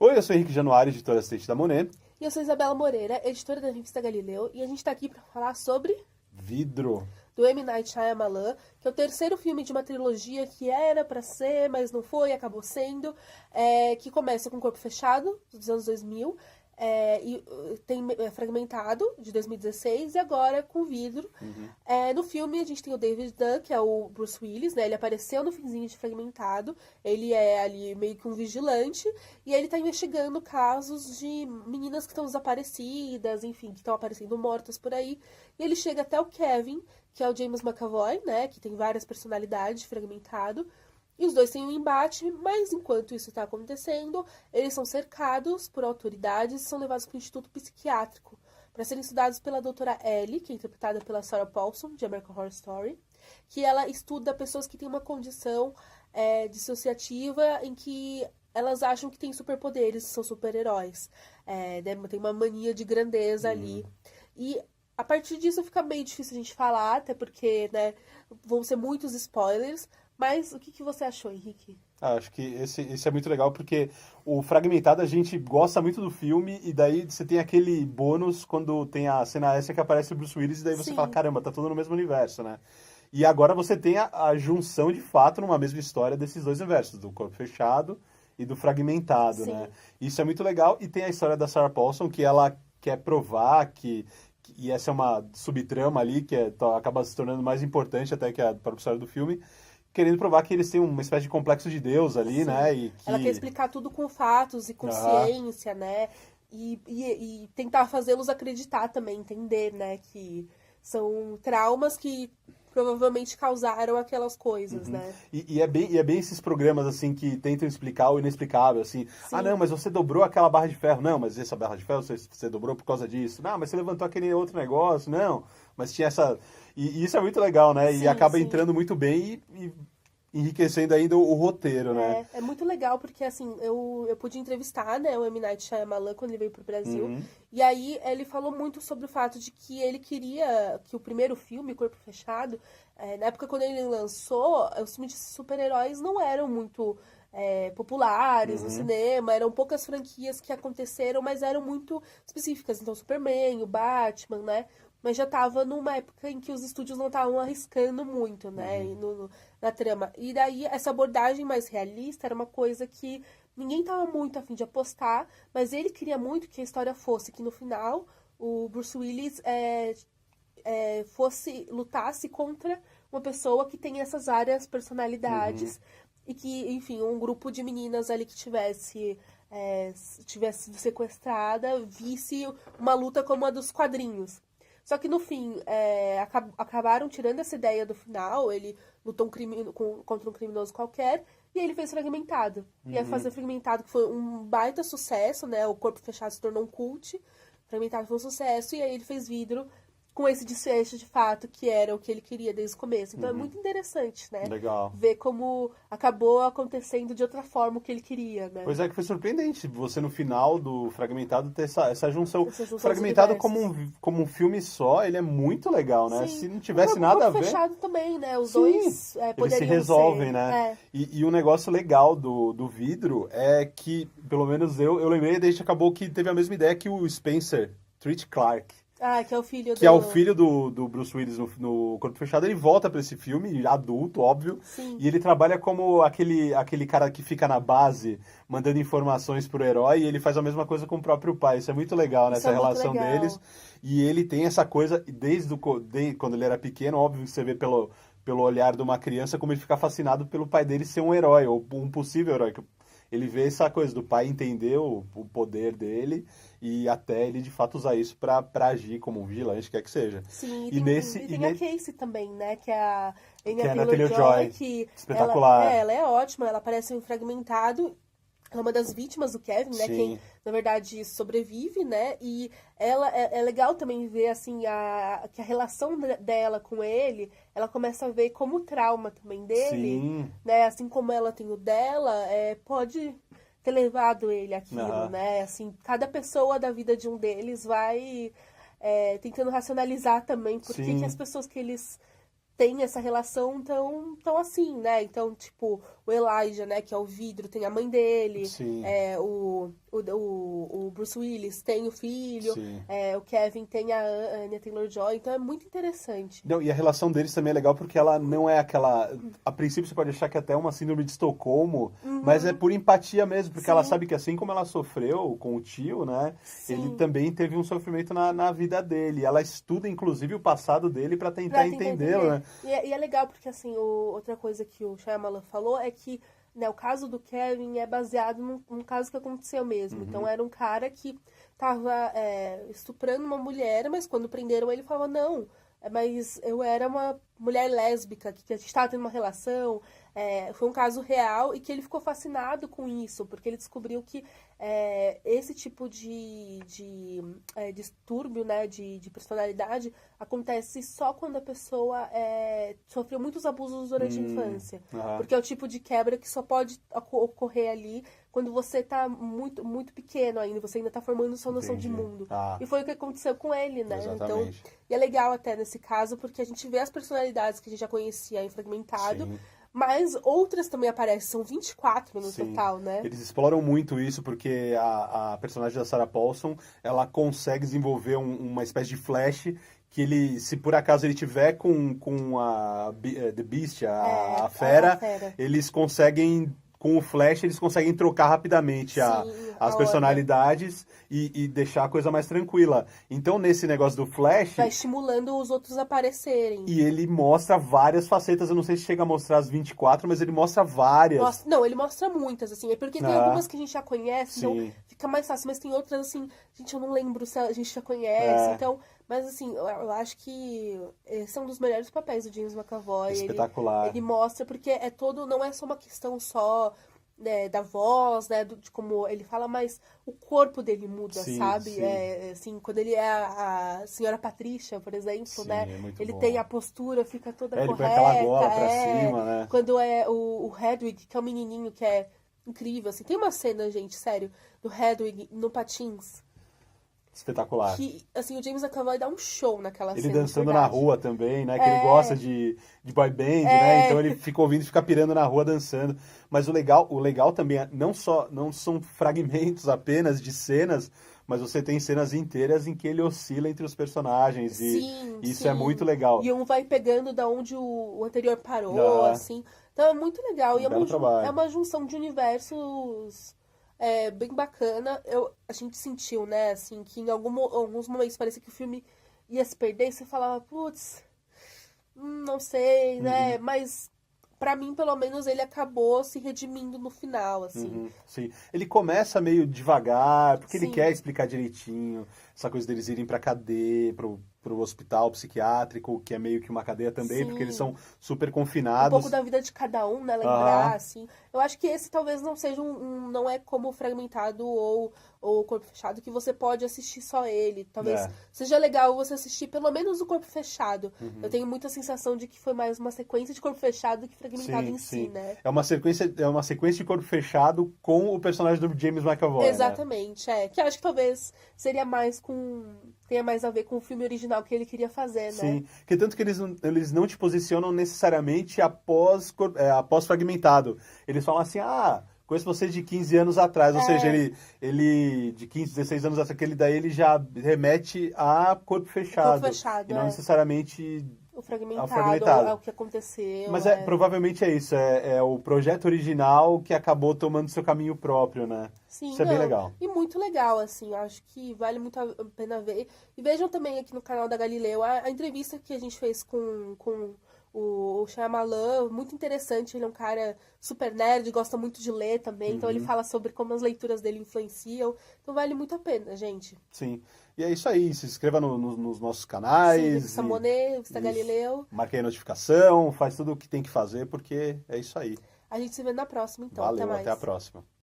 Oi, eu sou Henrique Januário, editor assistente da Monet. E eu sou Isabela Moreira, editora da revista Galileu, e a gente tá aqui pra falar sobre Vidro. do M. Night Shyamalan, que é o terceiro filme de uma trilogia que era pra ser, mas não foi, acabou sendo, que começa com Corpo Fechado, dos anos 2000, tem Fragmentado, de 2016, e agora com Vidro. No filme a gente tem o David Dunn, que é o Bruce Willis, né? Ele apareceu no finzinho de Fragmentado, ele é ali meio que um vigilante, e ele tá investigando casos de meninas que estão desaparecidas, enfim, que estão aparecendo mortas por aí, e ele chega até o Kevin, que é o James McAvoy, né? Que tem várias personalidades de Fragmentado, e os dois têm um embate, mas enquanto isso está acontecendo, eles são cercados por autoridades e são levados para o Instituto Psiquiátrico para serem estudados pela doutora Ellie, que é interpretada pela Sarah Paulson, de American Horror Story, que ela estuda pessoas que têm uma condição dissociativa em que elas acham que têm superpoderes, são super-heróis. Tem uma mania de grandeza ali. E a partir disso fica meio difícil a gente falar, até porque, né, vão ser muitos spoilers. Mas o que você achou, Henrique? Acho que esse é muito legal porque o Fragmentado a gente gosta muito do filme e daí você tem aquele bônus quando tem a cena extra que aparece o Bruce Willis e daí você Sim. fala, caramba, tá tudo no mesmo universo, né? E agora você tem a junção de fato numa mesma história desses dois universos, do Corpo Fechado e do Fragmentado, Sim. né? Isso é muito legal e tem a história da Sarah Paulson que ela quer provar e essa é uma subtrama ali que acaba se tornando mais importante até que a própria história do filme, querendo provar que eles têm uma espécie de complexo de Deus ali, Sim. né? Ela quer explicar tudo com fatos e com ciência, né? E tentar fazê-los acreditar também, entender, né? Que são traumas que provavelmente causaram aquelas coisas, né? E é bem esses programas, assim, que tentam explicar o inexplicável, assim. Sim. Ah, não, mas você dobrou aquela barra de ferro. Não, mas essa barra de ferro você dobrou por causa disso. Não, mas você levantou aquele outro negócio. Não, mas tinha essa... E isso é muito legal, né? Sim, E acaba sim. entrando muito bem e enriquecendo ainda o roteiro, né? É muito legal, porque assim, eu pude entrevistar, né, o M. Night Shyamalan quando ele veio pro Brasil, e aí ele falou muito sobre o fato de que ele queria que o primeiro filme, Corpo Fechado, na época quando ele lançou, os filmes de super-heróis não eram muito populares no cinema, eram poucas franquias que aconteceram, mas eram muito específicas, então Superman, o Batman, né? Mas já tava numa época em que os estúdios não estavam arriscando muito, né, na trama. E daí, essa abordagem mais realista era uma coisa que ninguém tava muito a fim de apostar, mas ele queria muito que a história fosse que no final o Bruce Willis lutasse contra uma pessoa que tem essas várias personalidades e que, enfim, um grupo de meninas ali que tivesse sido sequestrada, visse uma luta como a dos quadrinhos. Só que no fim, acabaram tirando essa ideia do final, ele lutou contra um criminoso qualquer, e aí ele fez Fragmentado. E aí fazer Fragmentado, que foi um baita sucesso, né? O Corpo Fechado se tornou um cult, Fragmentado foi um sucesso, e aí ele fez Vidro com esse desfecho de fato, que era o que ele queria desde o começo. Então é muito interessante, né? Legal. Ver como acabou acontecendo de outra forma o que ele queria, né? Pois é, que foi surpreendente você no final do Fragmentado ter essa junção. Essa junção Fragmentado dos como um filme só, ele é muito legal, né? Sim. Se não tivesse O nada a Corpo ver... Fechado também, né? Os Sim, dois eles poderiam se resolvem, ser, né? E um negócio legal do Vidro é que, pelo menos eu lembrei, desde que acabou que teve a mesma ideia que o Spencer Treat Clark, que é o filho que é o filho do Bruce Willis no Corpo Fechado. Ele volta pra esse filme, adulto, óbvio, Sim. e ele trabalha como aquele cara que fica na base, mandando informações pro herói, e ele faz a mesma coisa com o próprio pai. Isso é muito legal, né? Isso Essa é muito relação legal. deles. E ele tem essa coisa, desde quando ele era pequeno, óbvio que você vê pelo olhar de uma criança, como ele fica fascinado pelo pai dele ser um herói, ou um possível herói. Ele vê essa coisa do pai entender o poder dele e até ele de fato usar isso pra agir como um vigilante, quer que seja. Sim, E tem a Casey também, né? Que é a Que é a Anya Taylor-Joy, Taylor-Joy, que espetacular. ela é ótima, ela aparece em Fragmentado. Ela é uma das vítimas do Kevin, né? Sim. Quem, na verdade, sobrevive, né? E ela é legal também ver, assim, que a relação dela com ele, ela começa a ver como trauma também dele, Sim. né? Assim como ela tem o dela, pode ter levado ele àquilo, né? Assim, cada pessoa da vida de um deles vai tentando racionalizar também por que Sim. as pessoas que eles tem essa relação tão assim, né? Então, tipo, o Elijah, né, que é o vidro, tem a mãe dele, Sim. o Bruce Willis tem o filho, Sim. o Kevin tem a Anya Taylor-Joy, então é muito interessante. Não, e a relação deles também é legal porque ela não é aquela. A princípio você pode achar que é até uma síndrome de Estocolmo, mas é por empatia mesmo, porque ela Sim. sabe que assim como ela sofreu com o tio, né? Ele Sim. também teve um sofrimento na vida dele. Ela estuda, inclusive, o passado dele para tentar entendê-lo, né? E é legal porque, assim, outra coisa que o Shyamalan falou é que, né, o caso do Kevin é baseado num caso que aconteceu mesmo. Então, era um cara que tava estuprando uma mulher, mas quando prenderam ele, falava, não, mas eu era uma mulher lésbica, que a gente estava tendo uma relação, foi um caso real, e que ele ficou fascinado com isso, porque ele descobriu que esse tipo de distúrbio, né, de personalidade acontece só quando a pessoa sofreu muitos abusos durante a infância. Porque é o tipo de quebra que só pode ocorrer ali quando você tá muito, muito pequeno ainda, você ainda tá formando sua noção de mundo. E foi o que aconteceu com ele, né? Exatamente. Então, e é legal até nesse caso, porque a gente vê as personalidades que a gente já conhecia em Fragmentado, Sim. mas outras também aparecem, são 24 no Sim. total, né? Eles exploram muito isso porque a personagem da Sarah Paulson, ela consegue desenvolver uma espécie de flash que ele, se por acaso ele tiver com a The Beast, a fera, eles conseguem, com o flash, eles conseguem trocar rapidamente as personalidades e deixar a coisa mais tranquila. Então, nesse negócio do flash... vai estimulando os outros a aparecerem. E ele mostra várias facetas, eu não sei se chega a mostrar as 24, mas ele mostra várias. Não, ele mostra muitas, assim, é porque tem algumas que a gente já conhece, então fica mais fácil, mas tem outras, assim, gente, eu não lembro se a gente já conhece, então... Mas, assim, eu acho que esse é um dos melhores papéis do James McAvoy. Espetacular. Ele mostra, porque não é só uma questão só, né, da voz, né, de como ele fala, mas o corpo dele muda, sabe? Sim. Assim, quando ele é a senhora Patrícia, por exemplo, né? Ele bom. tem a postura, fica toda ele correta. põe aquela gola pra cima, né? Quando é o Hedwig, que é o menininho que é incrível, assim. Tem uma cena, gente, sério, do Hedwig no patins. Espetacular. Que, assim, o James McAvoy dá um show naquela cena. Ele dançando na rua também, né? Que ele gosta de boy band, né? Então ele fica ouvindo e fica pirando na rua dançando. Mas o legal também não são fragmentos apenas de cenas, mas você tem cenas inteiras em que ele oscila entre os personagens. E isso é muito legal. E um vai pegando da onde o anterior parou, assim. Então é muito legal. E é uma junção de universos... bem bacana. A gente sentiu, né, assim, que em alguns momentos parecia que o filme ia se perder e você falava, putz, não sei, né, mas pra mim, pelo menos, ele acabou se redimindo no final, assim. Sim, ele começa meio devagar, porque ele quer explicar direitinho essa coisa deles irem pra cadeia, pro hospital psiquiátrico, que é meio que uma cadeia também, porque eles são super confinados. Um pouco da vida de cada um, né, lembrar, assim. Eu acho que esse talvez não seja não é como Fragmentado ou Corpo Fechado, que você pode assistir só ele. Talvez seja legal você assistir pelo menos o Corpo Fechado. Eu tenho muita sensação de que foi mais uma sequência de Corpo Fechado do que Fragmentado em si, né? É uma sequência de Corpo Fechado com o personagem do James McAvoy, exatamente, né? Que eu acho que talvez seria mais tenha mais a ver com o filme original que ele queria fazer, né? Sim, porque tanto que eles não te posicionam necessariamente após Fragmentado. Eles falam assim, conheço você de 15 anos atrás, ou seja, ele de 15, 16 anos atrás, aquele daí ele já remete a Corpo Fechado. E não necessariamente o fragmentado. É o que aconteceu. Mas provavelmente é isso, é o projeto original que acabou tomando seu caminho próprio, né? Sim, isso é bem legal. E muito legal, assim, acho que vale muito a pena ver. E vejam também aqui no canal da Galileu a entrevista que a gente fez com o Shyamalan, muito interessante. Ele é um cara super nerd, gosta muito de ler também, então ele fala sobre como as leituras dele influenciam. Então vale muito a pena, gente. Sim. E é isso aí, se inscreva nos nossos canais. Sim, Monet, Vista Galileu. Marque a notificação, faz tudo o que tem que fazer, porque é isso aí. A gente se vê na próxima, então. Valeu, até mais. Até a próxima.